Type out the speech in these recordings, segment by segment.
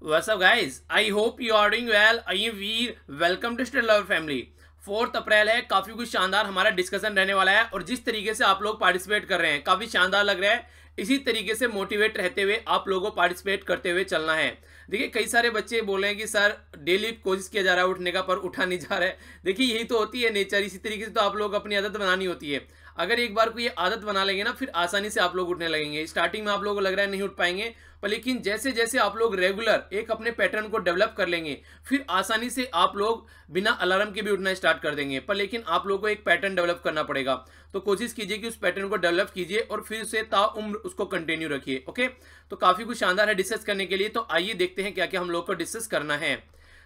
What's up guys? I hope you are doing well. I am Veer. Welcome to Student Lover Family. 4 अप्रैल है, काफी कुछ शानदार हमारा discussion रहने वाला है और जिस तरीके से आप लोग पार्टिसिपेट कर रहे हैं काफी शानदार लग रहा है। इसी तरीके से मोटिवेट रहते हुए आप लोगों को पार्टिसिपेट करते हुए चलना है। देखिए कई सारे बच्चे बोल रहे हैं कि सर डेली कोशिश किया जा रहा है उठने का पर उठा नहीं जा रहा है। देखिए यही तो होती है नेचर, इसी तरीके से तो आप लोग अपनी आदत बनानी होती है। अगर एक बार को ये आदत बना लेंगे ना फिर आसानी से आप लोग उठने लगेंगे। स्टार्टिंग में आप लोगों को लग रहा है नहीं उठ पाएंगे, पर लेकिन जैसे जैसे आप लोग रेगुलर एक अपने पैटर्न को डेवलप कर लेंगे फिर आसानी से आप लोग बिना अलार्म के भी उठना स्टार्ट कर देंगे। पर लेकिन आप लोगों को एक पैटर्न डेवलप करना पड़ेगा, तो कोशिश कीजिए कि उस पैटर्न को डेवलप कीजिए और फिर उसे ताउम्र उसको कंटिन्यू रखिए। ओके, तो काफी कुछ शानदार है डिस्कस करने के लिए, तो आइए देखते हैं क्या क्या हम लोग को डिस्कस करना है।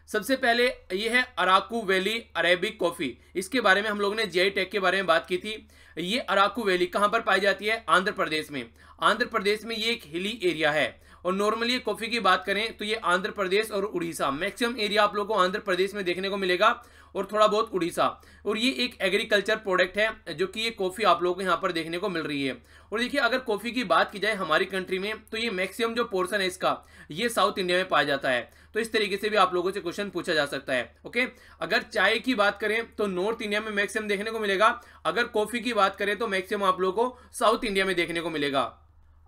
सबसे पहले ये है अराकू वैली अरेबिक कॉफी। इसके बारे में हम लोगों ने जीआई टैग के बारे में बात की थी। ये अराकू वैली कहां पर पाई जाती है? आंध्र प्रदेश में। आंध्र प्रदेश में ये एक हिली एरिया है और नॉर्मली ये कॉफी की बात करें तो ये आंध्र प्रदेश और उड़ीसा, मैक्सिमम एरिया आप लोगों को आंध्र प्रदेश में देखने को मिलेगा और थोड़ा बहुत उड़ीसा। और ये एक एग्रीकल्चर प्रोडक्ट है जो कि ये कॉफी आप लोगों को यहाँ पर देखने को मिल रही है। और देखिए अगर कॉफी की बात की जाए हमारी कंट्री में तो ये मैक्सिमम जो पोर्शन है इसका ये साउथ इंडिया में पाया जाता है। तो इस तरीके से भी आप लोगों से क्वेश्चन पूछा जा सकता है। ओके, अगर चाय की बात करें तो नॉर्थ इंडिया में मैक्सिमम देखने को मिलेगा। अगर कॉफी की बात करें तो मैक्सिमम आप लोगों को साउथ इंडिया में देखने को मिलेगा।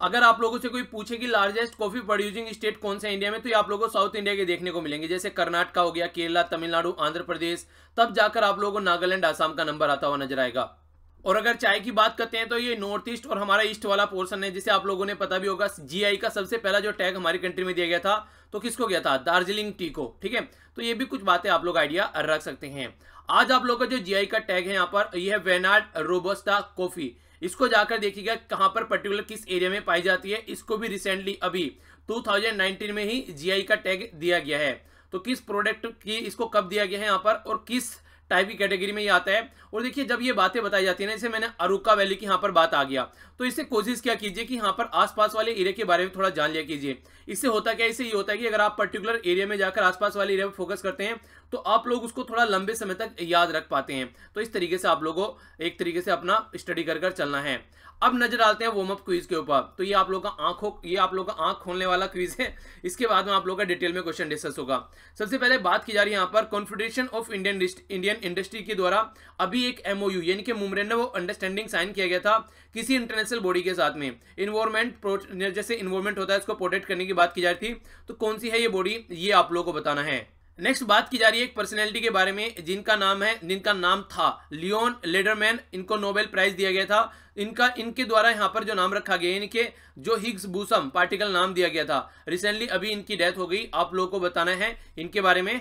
अगर आप लोगों से कोई पूछे कि लार्जेस्ट कॉफी प्रोड्यूसिंग स्टेट कौन सा इंडिया में, तो ये आप लोगों को साउथ इंडिया के देखने को मिलेंगे, जैसे कर्नाटक हो गया, केरला, तमिलनाडु, आंध्र प्रदेश, तब जाकर आप लोगों को नागालैंड, आसाम का नंबर आता हुआ नजर आएगा। और अगर चाय की बात करते हैं तो ये नॉर्थ ईस्ट और हमारा ईस्ट वाला पोर्शन है, जिसे आप लोगों ने पता भी होगा जीआई का सबसे पहला जो टैग हमारी कंट्री में दिया गया था तो किसको गया था? दार्जिलिंग टी को। ठीक है, तो ये भी कुछ बातें आप लोग आइडिया रख सकते हैं। आज आप लोगों का जो जीआई का टैग है यहाँ पर यह है वेनार्ड रोबस्टा कॉफी। इसको जाकर देखिएगा कहां पर पर्टिकुलर किस एरिया में पाई जाती है। इसको भी रिसेंटली अभी 2019 में ही जीआई का टैग दिया गया है। तो किस प्रोडक्ट की इसको कब दिया गया है यहाँ पर और किस टाइप की कैटेगरी में ये आता है। और देखिए जब ये बातें बताई जाती है ना, जैसे मैंने अरुका वैली की यहाँ पर बात आ गया, तो इससे कोशिश क्या कीजिए कि यहाँ पर आसपास वाले एरिया के बारे में थोड़ा जान लिया कीजिए। इससे होता क्या, इससे ये होता है कि अगर आप पर्टिकुलर एरिया में जाकर आसपास वाले एरिया पर फोकस करते हैं तो आप लोग उसको थोड़ा लंबे समय तक याद रख पाते हैं। तो इस तरीके से आप लोगों को एक तरीके से अपना स्टडी कर चलना है। अब नजर डालते हैं वार्म अप क्विज के ऊपर। तो ये आप लोग का आंख खोलने वाला क्विज है। इसके बाद में आप लोग का डिटेल में क्वेश्चन डिस्कस होगा। सबसे पहले बात की जा रही है यहाँ पर कॉन्फेडरेशन ऑफ इंडियन इंडस्ट्री के द्वारा अभी एक एमओयू यानी कि मेमोरेंडम ऑफ अंडरस्टैंडिंग साइन किया गया था किसी इंटरनेशनल बॉडी के साथ में। इन्वायरमेंट जैसे इन्वायरमेंट होता है उसको प्रोटेक्ट करने की बात की जा रही थी, तो कौन सी है ये बॉडी ये आप लोगों को बताना है। नेक्स्ट बात की जा रही है एक पर्सनैलिटी के बारे में जिनका नाम था लियोन लेडरमैन। इनको नोबेल प्राइज दिया गया था। इनके द्वारा यहाँ पर जो नाम रखा गया इनके जो हिग्स बोसम पार्टिकल नाम दिया गया था, रिसेंटली अभी इनकी डेथ हो गई। आप लोगों को बताना है इनके बारे में।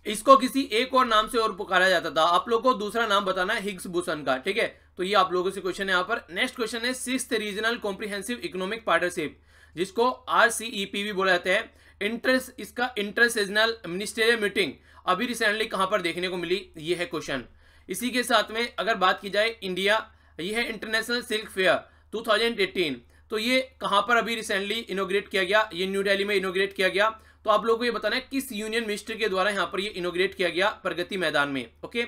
इसको किसी एक और नाम से और पुकारा जाता था, आप लोगों को दूसरा नाम बताना है हिग्स बोसन का। ठीक है, तो ये आप लोगों से क्वेश्चन है यहाँ पर। नेक्स्ट क्वेश्चन है 6th regional comprehensive economic partnership, जिसको RCEP भी बोला जाता है। इसका इंटर सीजनल मिनिस्टेरियल मीटिंग अभी रिसेंटली कहां पर देखने को मिली, ये है क्वेश्चन। इसी के साथ में अगर बात की जाए इंडिया, ये है इंटरनेशनल सिल्क फेयर 2018, तो ये कहां पर अभी रिसेंटली इनोग्रेट किया गया? ये न्यू दिल्ली में इनोग्रेट किया गया। तो आप लोगों को ये बताना है किस यूनियन मिनिस्टर के द्वारा यहां पर ये इनोग्रेट किया गया? प्रगति मैदान में। ओके,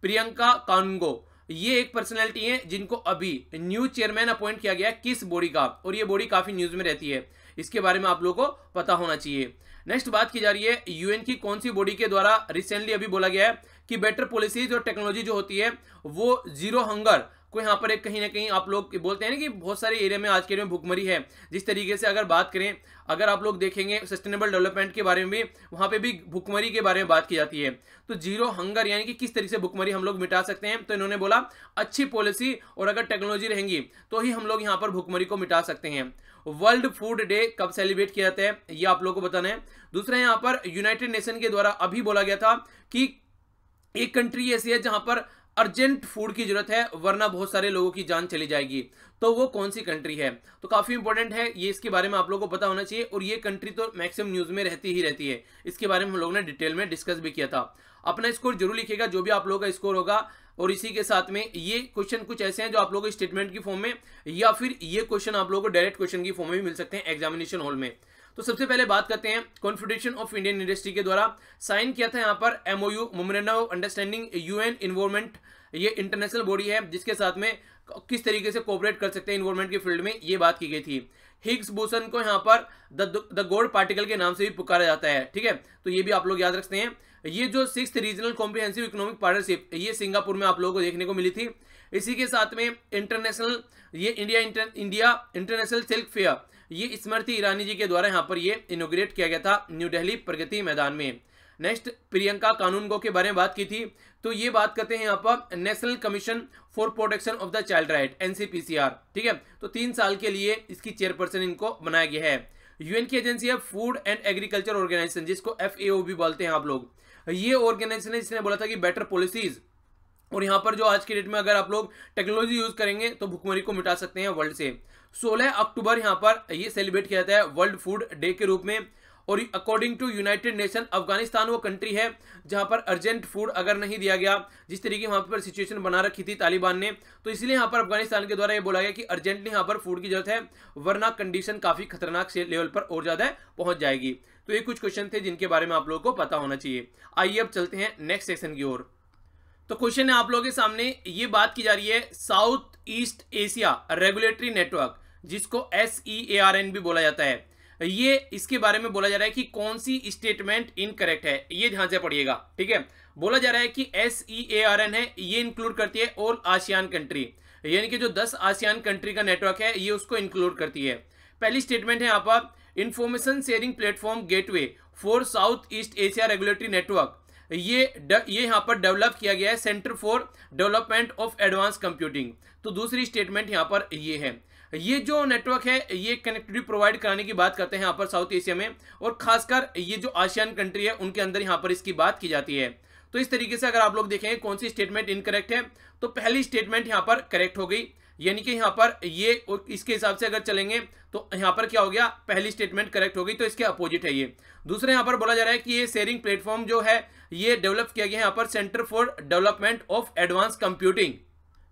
प्रियंका कानूंगो ये एक पर्सनैलिटी है जिनको अभी न्यू चेयरमैन अपॉइंट किया गया किस बॉडी का, और ये बॉडी काफी न्यूज में रहती है, इसके बारे में आप लोगों को पता होना चाहिए। नेक्स्ट बात की जा रही है यूएन की कौन सी बॉडी के द्वारा रिसेंटली अभी बोला गया है कि बेटर पॉलिसीज और टेक्नोलॉजी जो होती है वो जीरो हंगर को यहाँ पर एक कहीं ना कहीं आप लोग बोलते हैं ना कि बहुत सारे एरिया में आज के एरिया में भुखमरी है। जिस तरीके से अगर बात करें, अगर आप लोग देखेंगे सस्टेनेबल डेवलपमेंट के बारे में भी वहाँ पे भी भुखमरी के बारे में बात की जाती है। तो जीरो हंगर यानी कि किस तरीके से भुखमरी हम लोग मिटा सकते हैं, तो इन्होंने बोला अच्छी पॉलिसी और अगर टेक्नोलॉजी रहेंगी तो ही हम लोग यहाँ पर भुखमरी को मिटा सकते हैं। वर्ल्ड फूड डे कब सेलिब्रेट किया जाता है ये आप लोगों को बताना है। दूसरा यहाँ पर यूनाइटेड नेशन के द्वारा अभी बोला गया था कि एक कंट्री ऐसी है जहां पर अर्जेंट फूड की जरूरत है वरना बहुत सारे लोगों की जान चली जाएगी, तो वो कौन सी कंट्री है? तो काफी इंपॉर्टेंट है ये, इसके बारे में आप लोगों को पता होना चाहिए। और ये कंट्री तो मैक्सिमम न्यूज में रहती ही रहती है, इसके बारे में हम लोगों ने डिटेल में डिस्कस भी किया था। अपना स्कोर जरूर लिखिएगा जो भी आप लोगों का स्कोर होगा। और इसी के साथ में ये क्वेश्चन कुछ ऐसे हैं जो आप लोगों को स्टेटमेंट की फॉर्म में या फिर ये क्वेश्चन आप लोगों को डायरेक्ट क्वेश्चन की फॉर्म में भी मिल सकते हैं एग्जामिनेशन हॉल में। तो सबसे पहले बात करते हैं कॉन्फेडरेशन ऑफ इंडियन इंडस्ट्री के द्वारा साइन किया था यहाँ पर MOU memorandum of understanding UN environment. ये इंटरनेशनल बॉडी है जिसके साथ में किस तरीके से कोऑपरेट कर सकते हैं इन्वायरमेंट के फील्ड में, ये बात की गई थी। हिग्स बोसन को यहाँ पर द गॉड पार्टिकल के नाम से भी पुकारा जाता है, ठीक है। तो ये भी आप लोग याद रखते हैं। ये जो 6th regional comprehensive economic partnership, ये सिंगापुर में आप लोगों को देखने को मिली थी। इसी के साथ में इंटरनेशनल, ये इंडिया इंटरनेशनल सिल्क फेयर, ये स्मृति ईरानी जी के द्वारा यहाँ पर ये इनोग्रेट किया गया था न्यू दिल्ली प्रगति मैदान में। नेक्स्ट, प्रियंका कानूनगो के बारे में बात की थी, तो ये बात करते हैं यहाँ पर national commission for protection of the child right, NCPCR, ठीक है। तो 3 साल के लिए इसकी चेयरपर्सन इनको बनाया गया है। यूएन की एजेंसी है फूड एंड एग्रीकल्चर ऑर्गेनाइजेशन, जिसको FAO भी बोलते हैं आप लोग। ये ऑर्गेनाइजेशन है जिसने बोला था कि बेटर पॉलिसीज, और यहाँ पर जो आज की डेट में अगर आप लोग टेक्नोलॉजी यूज करेंगे तो भुखमरी को मिटा सकते हैं वर्ल्ड से। 16 अक्टूबर यहाँ पर ये सेलिब्रेट किया जाता है वर्ल्ड फूड डे के रूप में। और according to United Nation, Afghanistan वो कंट्री है जहां पर अर्जेंट फूड अगर नहीं दिया गया, जिस तरीके वहां पर सिचुएशन बना रखी थी तालिबान ने, तो इसलिए यहाँ पर अफगानिस्तान के द्वारा ये बोला गया कि अर्जेंटली यहाँ पर फूड की जरूरत है, वरना कंडीशन काफी खतरनाक लेवल पर और ज्यादा पहुंच जाएगी। तो ये कुछ क्वेश्चन थे जिनके बारे में आप लोगों को पता होना चाहिए। आइए अब चलते हैं नेक्स्ट सेक्शन की ओर। तो क्वेश्चन है आप लोगों के सामने, ये बात की जा रही है south east Asia regulatory network, जिसको SEARN भी बोला जाता है। ये इसके बारे में बोला जा रहा है कि कौन सी स्टेटमेंट इनकरेक्ट है, ये ध्यान से पढ़िएगा, ठीक है। बोला जा रहा है कि SEARN है, ये इंक्लूड करती है ऑल आसियान कंट्री, यानी कि जो 10 आसियान कंट्री का नेटवर्क है ये उसको इंक्लूड करती है। पहली स्टेटमेंट है यहाँ पर information sharing platform gateway for south east Asia regulatory network, ये यहाँ पर डेवलप किया गया है centre for development of advance computing. तो दूसरी स्टेटमेंट यहाँ पर ये है। ये जो नेटवर्क है ये कनेक्टिविटी प्रोवाइड कराने की बात करते हैं यहाँ पर साउथ एशिया में, और खासकर ये जो आसियान कंट्री है उनके अंदर यहाँ पर इसकी बात की जाती है। तो इस तरीके से अगर आप लोग देखें कौन सी स्टेटमेंट इनकरेक्ट है, तो पहली स्टेटमेंट यहाँ पर करेक्ट हो गई, यानी कि यहाँ पर ये, इसके हिसाब से अगर चलेंगे तो यहाँ पर क्या हो गया, पहली स्टेटमेंट करेक्ट हो गई, तो इसके अपोजिट है ये। दूसरा यहाँ पर बोला जा रहा है कि ये शेयरिंग प्लेटफॉर्म जो है ये डेवलप किया गया है यहाँ पर centre for development of advance computing,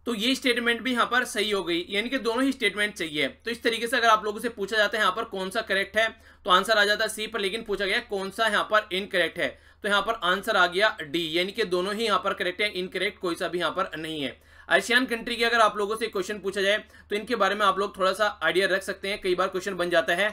तो ये स्टेटमेंट भी यहाँ पर सही हो गई, यानी कि दोनों ही स्टेटमेंट चाहिए। तो इस तरीके से अगर आप लोगों से पूछा जाता है यहाँ पर कौन सा करेक्ट है, तो आंसर आ जाता है सी पर, लेकिन पूछा गया कौन सा यहाँ पर इनकरेक्ट है, तो यहाँ पर आंसर आ गया डी, यानी कि दोनों ही यहाँ पर करेक्ट है, इनकरेक्ट कोई सा भी यहाँ पर नहीं है। आसियान कंट्री के अगर आप लोगों से क्वेश्चन पूछा जाए तो इनके बारे में आप लोग थोड़ा सा आइडिया रख सकते हैं, कई बार क्वेश्चन बन जाता है।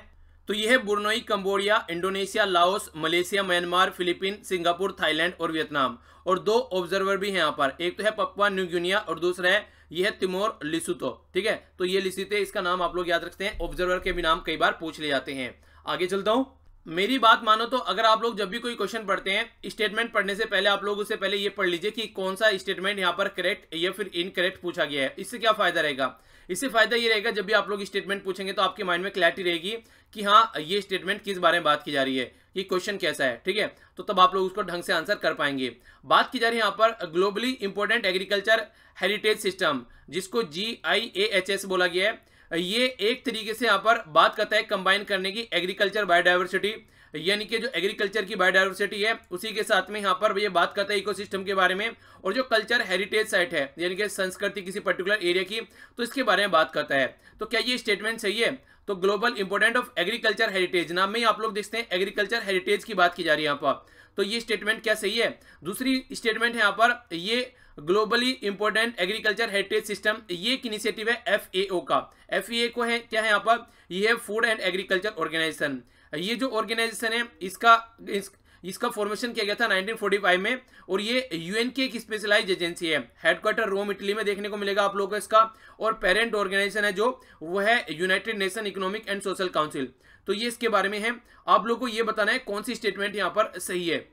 तो यह है Brunei, Cambodia, Indonesia, Laos, Malaysia, Myanmar, Philippine, Singapore, Thailand और वियतनाम। और 2 ऑब्जर्वर भी हैं यहाँ पर, एक तो है पपुआ न्यू गिनिया और दूसरा है ये है तिमोर लिसुतो, ठीक है। तो ये लिसिते, इसका नाम आप लोग याद रखते हैं, ऑब्जर्वर के भी नाम कई बार पूछ ले जाते हैं। आगे चलता हूं, मेरी बात मानो तो अगर आप लोग जब भी कोई क्वेश्चन पढ़ते हैं, स्टेटमेंट पढ़ने से पहले आप लोग उससे पहले ये पढ़ लीजिए कि कौन सा स्टेटमेंट यहाँ पर करेक्ट या फिर इनकरेक्ट पूछा गया है। इससे क्या फायदा रहेगा, इससे फायदा ये रहेगा जब भी आप लोग स्टेटमेंट पूछेंगे तो आपके माइंड में क्लैरिटी रहेगी कि हाँ ये स्टेटमेंट किस बारे में बात की जा रही है, कि क्वेश्चन कैसा है, ठीक है। तो तब आप लोग उसको ढंग से आंसर कर पाएंगे। बात की जा रही है यहाँ पर globally important agriculture heritage system, जिसको GIAHS बोला गया है। ये एक तरीके से यहाँ पर बात करता है कंबाइन करने की एग्रीकल्चर बायोडाइवर्सिटी, यानी कि जो एग्रीकल्चर की बायोडाइवर्सिटी है उसी के साथ में यहाँ पर ये बात करता है इकोसिस्टम के बारे में, और जो कल्चर हेरिटेज साइट है यानी कि संस्कृति किसी पर्टिकुलर एरिया की, तो इसके बारे में बात करता है। तो क्या ये स्टेटमेंट सही है? तो global important of agriculture heritage, नाम में ही आप लोग देखते हैं एग्रीकल्चर हेरिटेज की बात की जा रही है यहाँ पर, तो ये स्टेटमेंट क्या सही है? दूसरी स्टेटमेंट है यहाँ पर ये globally important agriculture heritage system, ये एक इनिशिएटिव है FAO का। FAO है क्या है यहाँ पर, ये है फूड एंड एग्रीकल्चर ऑर्गेनाइजेशन। ये जो ऑर्गेनाइजेशन है इसका फॉर्मेशन किया गया था 1945 में, और ये UN की एक स्पेशलाइज्ड एजेंसी है। हेडक्वार्टर रोम इटली में देखने को मिलेगा आप लोगों को इसका, और पेरेंट ऑर्गेनाइजेशन है जो वो है United nation economic and social council. तो ये इसके बारे में है, आप लोगों को ये बताना है कौन सी स्टेटमेंट यहाँ पर सही है।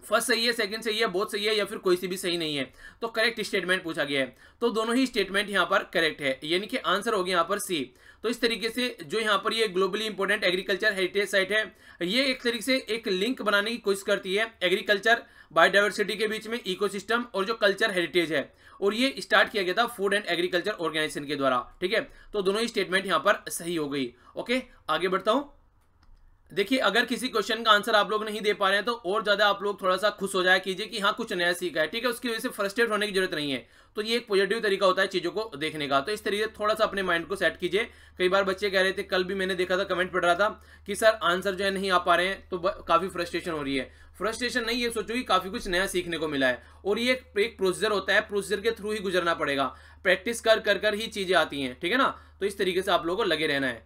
फर्स्ट सही है, सेकंड सही है, बोथ सही है, या फिर कोई सी भी सही नहीं है। तो करेक्ट स्टेटमेंट पूछा गया है, तो दोनों ही स्टेटमेंट यहाँ पर करेक्ट है, यानी कि आंसर हो गया यहाँ पर सी। तो इस तरीके से जो यहाँ पर ये globally important agriculture heritage site है, ये एक तरीके से एक लिंक बनाने की कोशिश करती है एग्रीकल्चर बायोडाइवर्सिटी के बीच में, इकोसिस्टम और जो कल्चर हेरिटेज है, और ये स्टार्ट किया गया था फूड एंड एग्रीकल्चर ऑर्गेनाइजेशन के द्वारा, ठीक है। तो दोनों ही स्टेटमेंट यहाँ पर सही हो गई। ओके, आगे बढ़ता हूँ। देखिए, अगर किसी क्वेश्चन का आंसर आप लोग नहीं दे पा रहे हैं तो और ज्यादा आप लोग थोड़ा सा खुश हो जाया कीजिए कि हाँ कुछ नया सीखा है, ठीक है। उसकी वजह से फ्रस्ट्रेट होने की जरूरत नहीं है। तो ये एक पॉजिटिव तरीका होता है चीजों को देखने का। तो इस तरीके से थोड़ा सा अपने माइंड को सेट कीजिए। कई बार बच्चे कह रहे थे, कल भी मैंने देखा था, कमेंट पढ़ रहा था कि सर आंसर जो है नहीं आ पा रहे हैं, तो काफी फ्रस्ट्रेशन हो रही है। फ्रस्ट्रेशन नहीं, ये सोचो कि काफी कुछ नया सीखने को मिला है, और ये एक प्रोसीजर होता है, प्रोसीजर के थ्रू ही गुजरना पड़ेगा। प्रैक्टिस कर कर ही चीजें आती हैं, ठीक है ना। तो इस तरीके से आप लोगों को लगे रहना है।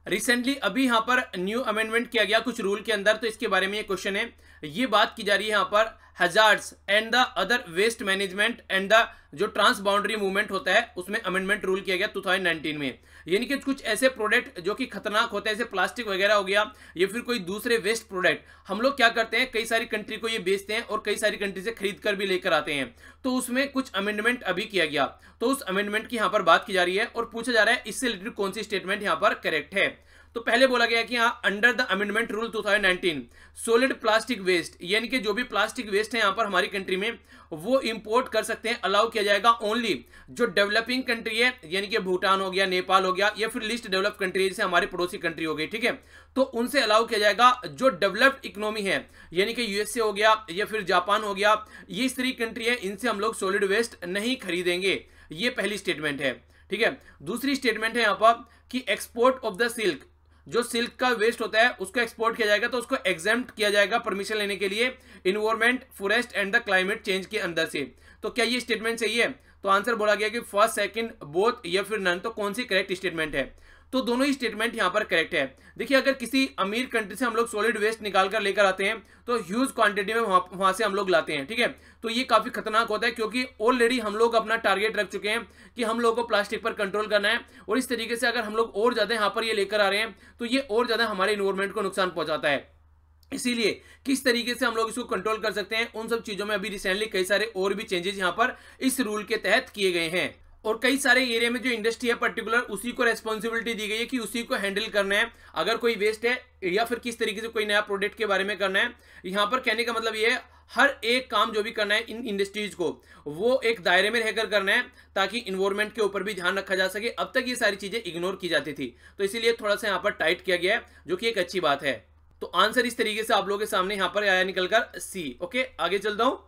रिसेंटली अभी यहाँ पर न्यू अमेंडमेंट किया गया कुछ रूल के अंदर, तो इसके बारे में ये क्वेश्चन है। ये बात की जा रही है यहाँ पर hazards and the other waste management and the जो ट्रांस बाउंड्री मूवमेंट होता है उसमें अमेंडमेंट रूल किया गया 2019 में। यानी कि कुछ ऐसे प्रोडक्ट जो कि खतरनाक होते हैं, जैसे प्लास्टिक वगैरह हो गया या फिर कोई दूसरे वेस्ट प्रोडक्ट, हम लोग क्या करते हैं कई सारी कंट्री को ये बेचते हैं और कई सारी कंट्री से खरीद कर भी लेकर आते हैं। तो उसमें कुछ अमेंडमेंट अभी किया गया, तो उस अमेंडमेंट की यहाँ पर बात की जा रही है और पूछा जा रहा है इससे रिलेटेड कौन सी स्टेटमेंट यहाँ पर करेक्ट है। तो पहले बोला गया कि यहाँ under the amendment rule 2019 solid plastic waste, यानी कि जो भी प्लास्टिक वेस्ट है यहाँ पर हमारी कंट्री में वो इंपोर्ट कर सकते हैं, अलाउ किया जाएगा ओनली जो डेवलपिंग कंट्री है, यानी कि भूटान हो गया, नेपाल हो गया या फिर लिस्ट डेवलप कंट्री है जैसे हमारी पड़ोसी कंट्री हो गई, ठीक है। तो उनसे अलाउ किया जाएगा जो डेवलप्ड इकोनॉमी है, यानी कि यूएसए हो गया या फिर जापान हो गया, ये इस तरह की कंट्री है, इनसे हम लोग सॉलिड वेस्ट नहीं खरीदेंगे। ये पहली स्टेटमेंट है, ठीक है। दूसरी स्टेटमेंट है यहाँ पर कि एक्सपोर्ट ऑफ द सिल्क, जो सिल्क का वेस्ट होता है उसको एक्सपोर्ट किया जाएगा तो उसको एग्जेम्प्ट किया जाएगा परमिशन लेने के लिए environment, forest and the climate change के अंदर से। तो क्या ये स्टेटमेंट सही है? तो आंसर बोला गया कि फर्स्ट, सेकंड, बोथ या फिर नन। तो कौन सी करेक्ट स्टेटमेंट है? तो दोनों ही स्टेटमेंट यहां पर करेक्ट है। देखिए, अगर किसी अमीर कंट्री से हम लोग सॉलिड वेस्ट निकाल कर लेकर आते हैं तो ह्यूज क्वांटिटी में वहां से हम लोग लाते हैं, ठीक है। तो ये काफी खतरनाक होता है क्योंकि ऑलरेडी हम लोग अपना टारगेट रख चुके हैं कि हम लोगों को प्लास्टिक पर कंट्रोल करना है, और इस तरीके से अगर हम लोग और ज्यादा यहाँ पर ये लेकर आ रहे हैं तो ये और ज्यादा हमारे इन्वायरमेंट को नुकसान पहुंचाता है। इसीलिए किस तरीके से हम लोग इसको कंट्रोल कर सकते हैं, उन सब चीजों में अभी रिसेंटली कई सारे और भी चेंजेस यहाँ पर इस रूल के तहत किए गए हैं। और कई सारे एरिया में जो इंडस्ट्री है पर्टिकुलर, उसी को रेस्पॉन्सिबिलिटी दी गई है कि उसी को हैंडल करना है। अगर कोई वेस्ट है या फिर किस तरीके से कोई नया प्रोडक्ट के बारे में करना है, यहाँ पर कहने का मतलब ये है हर एक काम जो भी करना है इन इंडस्ट्रीज को वो एक दायरे में रहकर करना है ताकि इन्वायरमेंट के ऊपर भी ध्यान रखा जा सके। अब तक ये सारी चीजें इग्नोर की जाती थी, तो इसीलिए थोड़ा सा यहाँ पर टाइट किया गया है, जो कि एक अच्छी बात है। तो आंसर इस तरीके से आप लोगों के सामने यहाँ पर आया निकलकर सी। ओके, आगे चलता हूँ।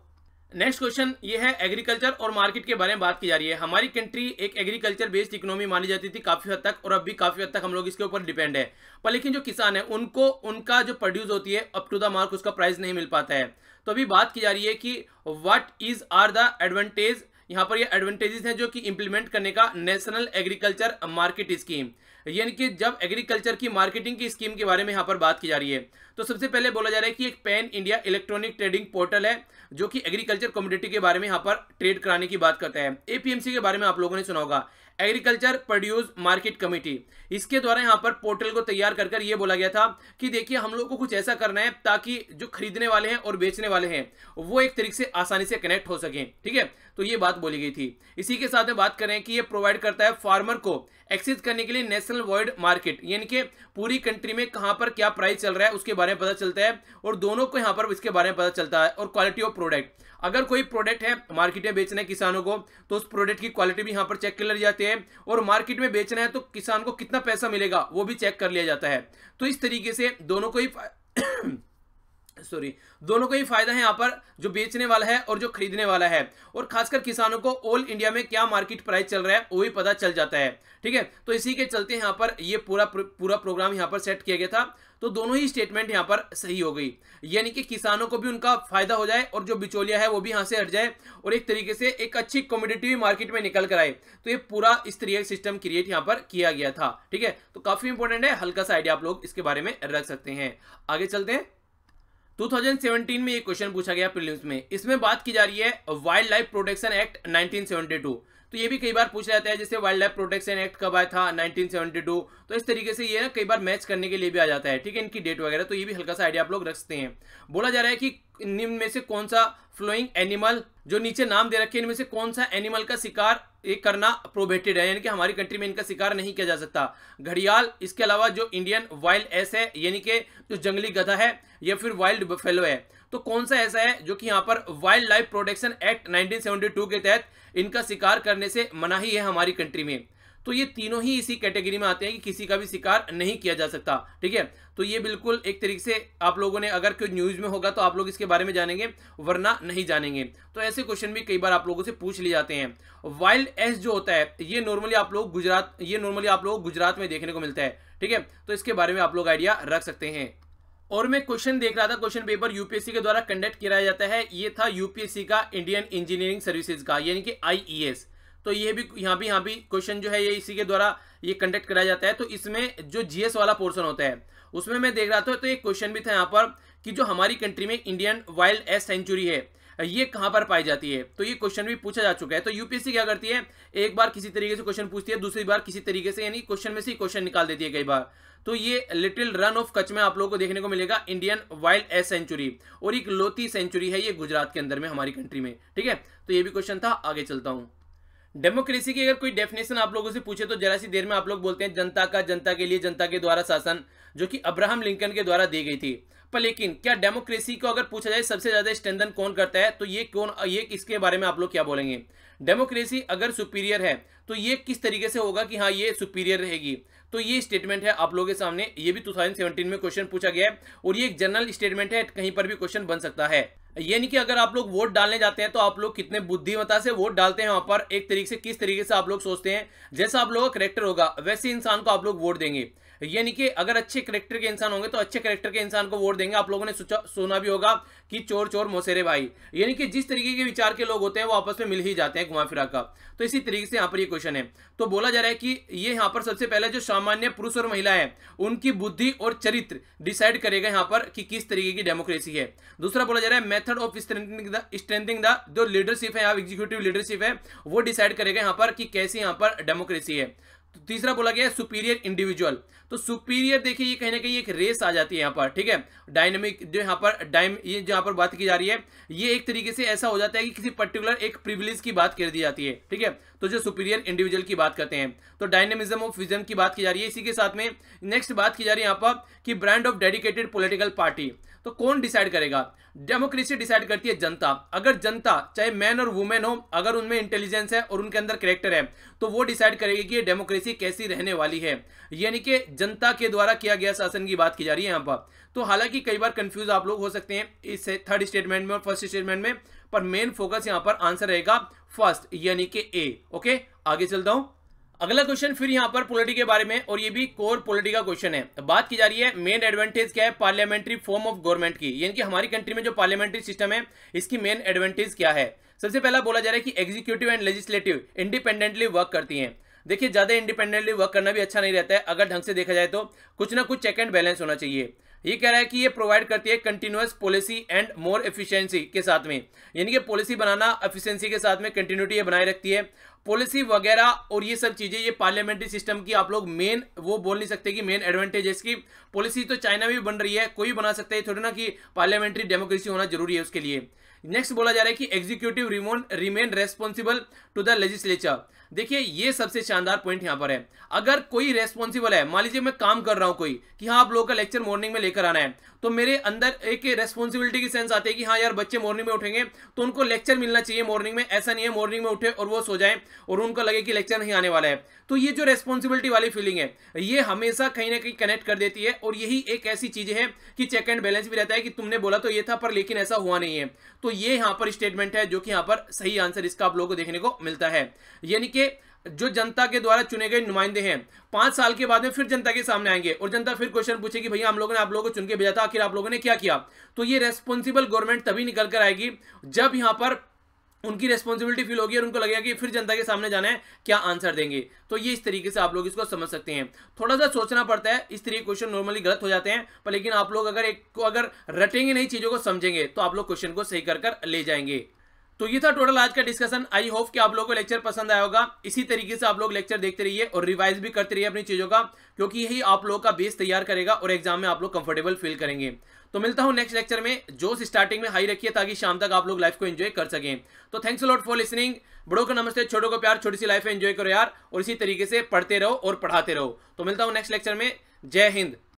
नेक्स्ट क्वेश्चन ये है एग्रीकल्चर और मार्केट के बारे में बात की जा रही है। हमारी कंट्री एक एग्रीकल्चर बेस्ड इकोनॉमी मानी जाती थी काफी हद तक, और अब भी काफी हद तक हम लोग इसके ऊपर डिपेंड है। पर लेकिन जो किसान है उनको उनका जो प्रोड्यूस होती है अप टू द मार्क उसका प्राइस नहीं मिल पाता है। तो अभी बात की जा रही है कि what is are the advantage, यहाँ पर ये एडवांटेजेस हैं जो कि इंप्लीमेंट करने का नेशनल एग्रीकल्चर मार्केट स्कीम, यानी कि जब एग्रीकल्चर की मार्केटिंग की स्कीम के बारे में यहाँ पर बात की जा रही है। तो सबसे पहले बोला जा रहा है कि एक pan India electronic trading portal है जो कि एग्रीकल्चर कमोडिटी के बारे में यहाँ पर ट्रेड कराने की बात करता है। एपीएमसी के बारे में आप लोगों ने सुना होगा, एग्रीकल्चर प्रोड्यूस मार्केट कमेटी। इसके द्वारा यहाँ पर पोर्टल को तैयार कर ये बोला गया था कि देखिए हम लोग को कुछ ऐसा करना है ताकि जो खरीदने वाले हैं और बेचने वाले हैं वो एक तरीके से आसानी से कनेक्ट हो सकें, ठीक है। तो ये बात बोली गई थी। इसी के साथ में बात करें कि ये प्रोवाइड करता है फार्मर को एक्सेस करने के लिए नेशनल वाइड मार्केट, यानी कि पूरी कंट्री में कहां पर क्या प्राइस चल रहा है उसके बारे में पता चलता है, और दोनों को यहां पर इसके बारे में पता चलता है। और क्वालिटी ऑफ प्रोडक्ट, अगर कोई प्रोडक्ट है मार्केट में बेचना है किसानों को तो उस प्रोडक्ट की क्वालिटी भी यहां पर चेक कर ली जाती है, और मार्केट में बेचना है तो किसान को कितना पैसा मिलेगा वो भी चेक कर लिया जाता है। तो इस तरीके से दोनों को ही दोनों को ही फायदा है यहाँ पर, जो बेचने वाला है और जो खरीदने वाला है, और खासकर किसानों को ऑल इंडिया में क्या मार्केट प्राइस चल रहा है वो भी पता चल जाता है, ठीक है। तो इसी के चलते यहाँ पर ये पूरा प्रोग्राम यहाँ पर सेट किया गया था। तो दोनों ही स्टेटमेंट यहाँ पर सही हो गई, यानी कि किसानों को भी उनका फायदा हो जाए और जो बिचौलिया है वो भी यहाँ से हट जाए और एक तरीके से एक अच्छी कमोडिटी मार्केट में निकल कर आए। तो ये पूरा इस तरीके का सिस्टम क्रिएट यहाँ पर किया गया था, ठीक है। तो काफी इंपॉर्टेंट है, हल्का सा आइडिया आप लोग इसके बारे में रख सकते हैं। आगे चलते हैं। 2017 में ये क्वेश्चन पूछा गया प्रीलिम्स में। इसमें बात की जा रही है वाइल्ड लाइफ प्रोटेक्शन एक्ट 1972। तो ये भी कई बार पूछ जाता है, जैसे वाइल्ड लाइफ प्रोटेक्शन एक्ट कब आया था, 1972। तो इस तरीके से ये ना कई बार मैच करने के लिए भी आ जाता है, ठीक है, इनकी डेट वगैरह। तो ये भी हल्का सा आइडिया आप लोग रख सकते हैं। बोला जा रहा है कि निम्न में से कौन सा फ्लोइंग एनिमल, जो नीचे नाम दे रखे हैं, इनमें से कौन सा एनिमल का शिकार एक करना प्रोहिबिटेड है, यानी कि हमारी कंट्री में इनका शिकार नहीं किया जा सकता। घड़ियाल, इसके अलावा जो इंडियन वाइल्ड एस है, यानी कि जो जंगली गधा है, या फिर वाइल्ड बफेलो है। तो कौन सा ऐसा है जो कि यहाँ पर वाइल्ड लाइफ प्रोटेक्शन एक्ट 1972 के तहत इनका शिकार करने से मनाही है हमारी कंट्री में। तो ये तीनों ही इसी कैटेगरी में आते हैं कि किसी का भी शिकार नहीं किया जा सकता, ठीक है। तो ये बिल्कुल एक तरीके से आप लोगों ने अगर कोई न्यूज में होगा तो आप लोग इसके बारे में जानेंगे, वरना नहीं जानेंगे। तो ऐसे क्वेश्चन भी कई बार आप लोगों से पूछ लिए जाते हैं। वाइल्ड एस जो होता है ये नॉर्मली आप लोग गुजरात में देखने को मिलता है, ठीक है। तो इसके बारे में आप लोग आइडिया रख सकते हैं। और मैं क्वेश्चन देख रहा था, क्वेश्चन पेपर यूपीएससी के द्वारा कंडक्ट किया जाता है। ये था यूपीएससी का इंडियन इंजीनियरिंग सर्विसेज का, यानी कि आईईएस। तो ये भी यहाँ भी क्वेश्चन जो है ये इसी के द्वारा ये कंडक्ट कराया जाता है। तो इसमें जो जीएस वाला पोर्शन होता है उसमें मैं देख रहा था, तो एक क्वेश्चन भी था यहाँ पर कि जो हमारी कंट्री में इंडियन वाइल्ड एस सेंचुरी है ये कहाँ पर पाई जाती है। तो ये क्वेश्चन भी पूछा जा चुका है। तो यूपीएससी क्या करती है, एक बार किसी तरीके से क्वेश्चन पूछती है, दूसरी बार किसी तरीके से, यानी क्वेश्चन में से क्वेश्चन निकाल देती है कई बार। तो ये लिटिल रन ऑफ कच्छ में आप लोगों को देखने को मिलेगा इंडियन वाइल्ड एस सेंचुरी, और एक लोती सेंचुरी है ये गुजरात के अंदर में हमारी कंट्री में। ठीक है, तो ये भी क्वेश्चन था। आगे चलता हूं। डेमोक्रेसी की अगर कोई डेफिनेशन आप लोगों से पूछे तो जरा सी देर में आप लोग बोलते हैं जनता का, जनता के लिए, जनता के द्वारा शासन, जो कि अब्राहम लिंकन के द्वारा दी गई थी। पर लेकिन क्या डेमोक्रेसी को अगर पूछा जाए सबसे ज्यादा स्ट्रेंथन कौन करता है, तो ये कौन, ये इसके बारे में आप लोग क्या बोलेंगे। डेमोक्रेसी अगर सुपीरियर है तो ये किस तरीके से होगा कि हाँ ये सुपीरियर रहेगी। तो ये स्टेटमेंट है आप लोगों के सामने, ये भी 2017 में क्वेश्चन पूछा गया है, और ये एक जनरल स्टेटमेंट है, कहीं पर भी क्वेश्चन बन सकता है। यानी कि अगर आप लोग वोट डालने जाते हैं तो आप लोग कितने बुद्धिमत्ता से वोट डालते हैं, वहां पर एक तरीके से किस तरीके से आप लोग सोचते हैं, जैसा आप लोगों का करेक्टर होगा वैसे इंसान को आप लोग वोट देंगे। यानी कि अगर अच्छे करेक्टर के इंसान होंगे तो अच्छे करेक्टर के इंसान को वोट देंगे। आप लोगों ने सुना भी होगा कि चोर चोर मौसेरे भाई, यानी कि जिस तरीके के विचार के लोग होते हैं वो आपस में मिल ही जाते हैं घुमा फिरा का। तो इसी तरीके से यहाँ पर ये क्वेश्चन है। तो बोला जा रहा है कि ये यहाँ पर सबसे पहले जो सामान्य पुरुष और महिला है उनकी बुद्धि और चरित्र डिसाइड करेगा यहाँ पर कि किस तरीके की डेमोक्रेसी है। दूसरा बोला जा रहा है मेथड ऑफ स्ट्रेंथनिंग द जो लीडरशिप है, यहाँ एग्जीक्यूटिव लीडरशिप है वो डिसाइड करेगा यहाँ पर कि कैसी यहाँ पर डेमोक्रेसी है। तो तीसरा बोला गया सुपीरियर इंडिविजुअल। तो सुपीरियर देखिए ये कहीं ना कहीं एक रेस आ जाती है यहाँ पर। ठीक है, डायनेमिक जो यहाँ पर ये जो यहाँ पर बात की जा रही है ये एक तरीके से ऐसा हो जाता है कि किसी पर्टिकुलर एक प्रिविलेज की बात कर दी जाती है। ठीक है, तो जो सुपीरियर इंडिविजुअल की बात करते हैं, तो डायनेमिज्म ऑफ विजन की बात की जा रही है। इसी के साथ में नेक्स्ट बात की जा रही है यहाँ पर कि brand of dedicated political party. तो कौन डिसाइड करेगा, डेमोक्रेसी डिसाइड करती है जनता। अगर जनता चाहे मैन और वुमेन हो, अगर उनमें इंटेलिजेंस है और उनके अंदर कैरेक्टर है तो वो डिसाइड करेगी कि ये डेमोक्रेसी कैसी रहने वाली है। यानी कि जनता के द्वारा किया गया शासन की बात की जा रही है यहाँ पर। तो हालांकि कई बार कंफ्यूज आप लोग हो सकते हैं इस थर्ड स्टेटमेंट में और फर्स्ट स्टेटमेंट में, पर मेन फोकस यहाँ पर आंसर रहेगा फर्स्ट यानी कि ए। ओके, आगे चलता हूं। अगला क्वेश्चन फिर यहाँ पर पॉलिटी के बारे में, और ये भी कोर पॉलिटी का क्वेश्चन है। बात की जा रही है मेन एडवांटेज क्या है पार्लियामेंट्री फॉर्म ऑफ गवर्नमेंट की, यानी कि हमारी कंट्री में जो पार्लियामेंट्री सिस्टम है इसकी मेन एडवांटेज क्या है। सबसे पहला बोला जा रहा है कि executive and legislative independently work करती हैं। देखिए ज्यादा इंडिपेंडेंटली वर्क करना भी अच्छा नहीं रहता है, अगर ढंग से देखा जाए तो कुछ ना कुछ चेक एंड बैलेंस होना चाहिए। ये कह रहा है कि ये प्रोवाइड करती है continuous policy and more efficiency के साथ में, यानी कि पॉलिसी बनाना एफिशिएंसी के साथ में कंटिन्यूटी बनाए रखती है, पॉलिसी वगैरह और ये सब चीजें। ये पार्लियामेंट्री सिस्टम की आप लोग मेन वो बोल नहीं सकते कि मेन एडवांटेज है इसकी। पॉलिसी तो चाइना में भी बन रही है, कोई बना सकता है, थोड़ी ना कि पार्लियामेंट्री डेमोक्रेसी होना जरूरी है उसके लिए। नेक्स्ट बोला जा रहा है कि executive remain responsible to the legislature. देखिए ये सबसे शानदार पॉइंट यहाँ पर है, अगर कोई रेस्पॉन्सिबल है, मान लीजिए मैं काम कर रहा हूं कोई कि हाँ आप लोगों का लेक्चर मॉर्निंग में लेकर आना है, तो मेरे अंदर एक रेस्पॉन्सिबिलिटी की सेंस आती है कि हाँ यार बच्चे मॉर्निंग में उठेंगे तो उनको लेक्चर मिलना चाहिए मॉर्निंग में। ऐसा नहीं है मॉर्निंग में उठे और वो सो जाए और उनको लगे कि लेक्चर नहीं आने वाला है। तो ये जो रेस्पॉन्सिबिलिटी वाली फीलिंग है ये हमेशा कहीं ना कहीं कनेक्ट कर देती है, और यही एक ऐसी चीज है कि चेक एंड बैलेंस भी रहता है कि तुमने बोला तो ये था पर लेकिन ऐसा हुआ नहीं है। तो ये यहाँ पर स्टेटमेंट है जो कि यहाँ पर सही आंसर इसका आप लोगों को देखने को मिलता है। यानी कि जो जनता के द्वारा चुने गए नुमाइंदे हैं 5 साल के बाद में फिर जनता के सामने आएंगे और जनता फिर क्वेश्चन पूछेगी भैया हम लोगों ने आप लोगों को चुन के भेजा था, आखिर आप लोगों ने क्या किया। तो ये रेस्पॉन्सिबल गवर्नमेंट तभी निकल कर आएगी जब यहाँ पर उनकी रेस्पॉन्सिबिलिटी फील होगी और उनको लगेगा कि फिर जनता के सामने जाना है, क्या आंसर देंगे। तो ये इस तरीके से आप लोग इसको समझ सकते हैं। थोड़ा सा सोचना पड़ता है, इस तरीके क्वेश्चन नॉर्मली गलत हो जाते हैं, पर लेकिन आप लोग अगर रटेंगे नहीं चीजों को समझेंगे तो आप लोग क्वेश्चन को सही कर ले जाएंगे। तो ये था टोटल आज का डिस्कशन। आई होप कि आप लोगों को लेक्चर पसंद आया होगा। इसी तरीके से आप लोग लेक्चर देखते रहिए और रिवाइज भी करते रहिए अपनी चीजों का, क्योंकि यही आप लोगों का बेस तैयार करेगा और एग्जाम में आप लोग कंफर्टेबल फील करेंगे। तो मिलता हूं नेक्स्ट लेक्चर में। जोश स्टार्टिंग में हाई रखिए ताकि शाम तक आप लोग लाइफ को एंजॉय कर सकें। तो thanks a lot for listening. बड़ों को नमस्ते, छोटों को प्यार, छोटी सी लाइफ एंजॉय करो यार, और इसी तरीके से पढ़ते रहो और पढ़ाते रहो। तो मिलता हूं नेक्स्ट लेक्चर में। जय हिंद।